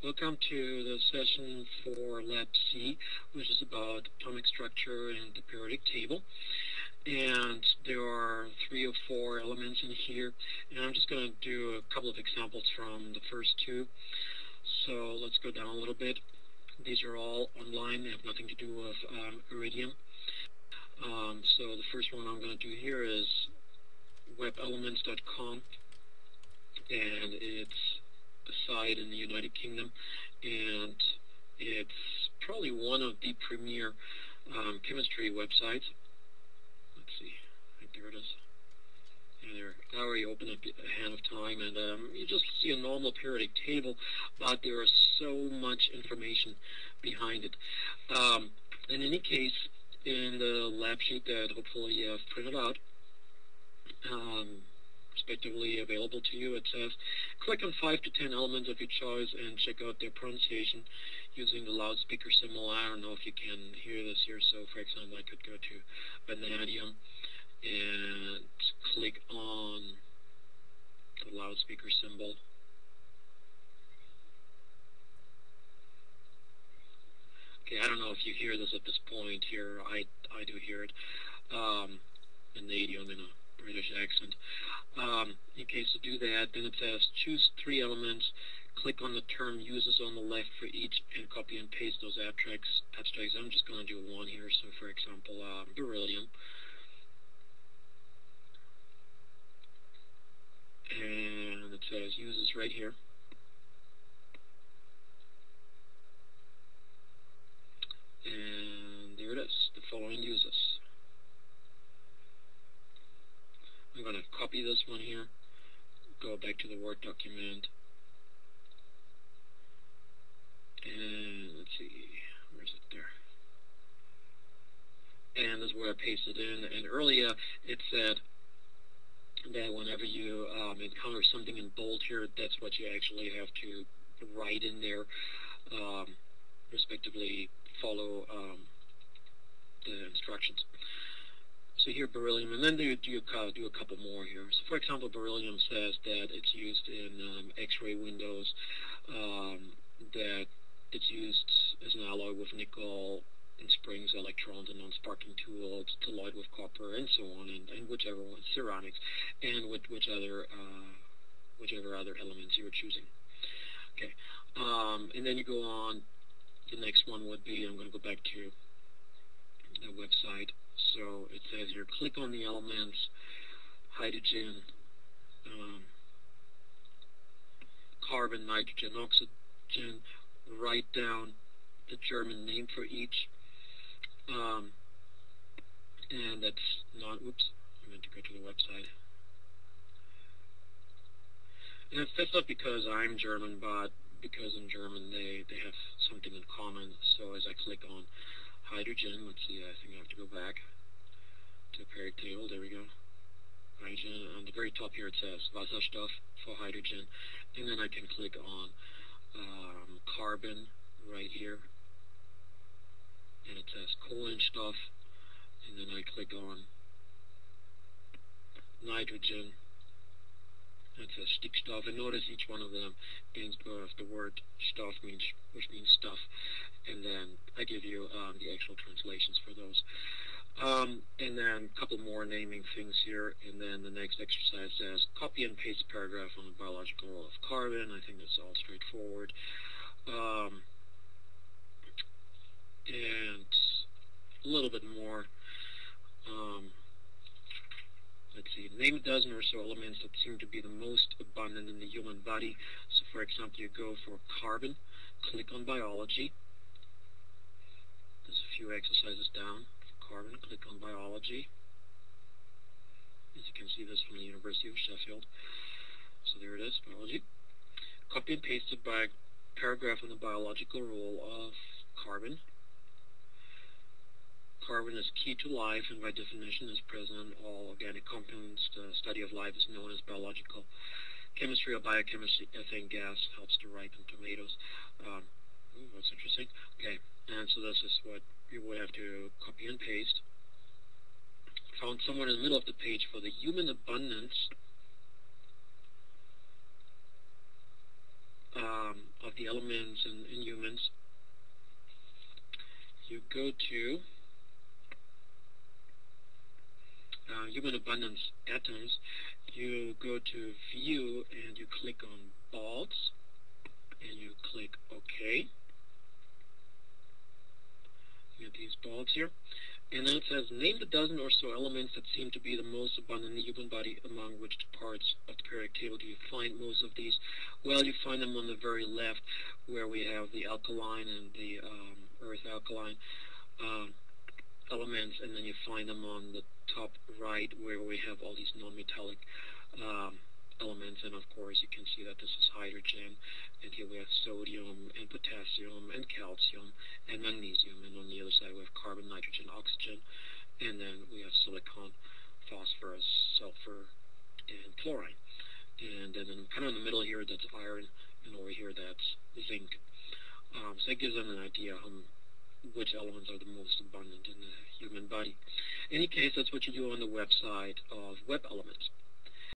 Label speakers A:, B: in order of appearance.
A: Welcome to the session for Lab C, which is about atomic structure and the periodic table. And there are 3 or 4 elements in here, and I'm just going to do a couple of examples from the first 2. So let's go down a little bit. These are all online. They have nothing to do with Iridium. So the first one I'm going to do here is webelements.com, and it's a site in the United Kingdom, and it's probably one of the premier chemistry websites. Let's see, right there it is. And I already opened it ahead of time, and you just see a normal periodic table, but there is so much information behind it. In any case, in the lab sheet that hopefully you have printed out, respectively available to you, it says click on 5 to 10 elements of your choice and check out their pronunciation using the loudspeaker symbol. I don't know if you can hear this here, so for example I could go to vanadium and click on the loudspeaker symbol. Okay, I don't know if you hear this at this point here. I do hear it. Vanadium in a British accent. In case to do that, then it says choose 3 elements, click on the term uses on the left for each, and copy and paste those abstracts. I'm just going to do one here, so for example, beryllium. And it says uses right here. And there it is, the following uses. I'm going to copy this one here, go back to the Word document, and let's see, where is it there? And this is where I pasted in, and earlier it said that whenever you encounter something in bold here, that's what you actually have to write in there, respectively follow the instructions. So here beryllium, and then do a couple more here. So for example, beryllium says that it's used in X-ray windows, that it's used as an alloy with nickel in springs, electrons, and non-sparking tools, toluene with copper, and so on, and whichever one, ceramics, and whichever other elements you are choosing. Okay, and then you go on. The next one would be, I'm going to go back to the website. So it says here, click on the elements, hydrogen, carbon, nitrogen, oxygen, write down the German name for each, and that's not, oops, I meant to go to the website. And that's not because I'm German, but because in German they have something in common. So as I click on hydrogen, let's see, I think I have to go back to the periodic table, there we go. Hydrogen, on the very top here it says Wasserstoff for hydrogen, and then I can click on carbon right here, and it says Kohlenstoff, and then I click on nitrogen, and it says Stickstoff, and notice each one of them ends with the word Stoff, which means stuff, and then I give you the actual translations for those. And then a couple more naming things here, and then the next exercise says copy and paste paragraph on the biological role of carbon. I think that's all straightforward. And a little bit more. Let's see, name a dozen or so elements that seem to be the most abundant in the human body. So for example, you go for carbon, click on biology. There's a few exercises down. Carbon, click on biology. As you can see, this from the University of Sheffield. So there it is, biology. Copy and paste it by paragraph on the biological role of carbon. Carbon is key to life, and by definition is present in all organic compounds. The study of life is known as biological chemistry or biochemistry. Ethane gas helps to ripen tomatoes. That's interesting. Okay, and so this is what you would have to copy and paste. Found somewhere in the middle of the page for the human abundance of of the elements in humans, you go to human abundance atoms, you go to view and you click on balls and you click OK. You have these balls here. And then it says, name the dozen or so elements that seem to be the most abundant in the human body, among which parts of the periodic table do you find most of these? Well, you find them on the very left, where we have the alkaline and the earth alkaline elements, and then you find them on the top right, where we have all these non-metallic elements, and of course you can see that this is hydrogen, and here we have sodium and potassium and calcium and magnesium, and on the other side we have carbon, nitrogen, oxygen, and then we have silicon, phosphorus, sulfur, and chlorine. And then kind of in the middle here, that's iron, and over here that's zinc. So it gives them an idea which elements are the most abundant in the human body. In any case, that's what you do on the website of Web Elements.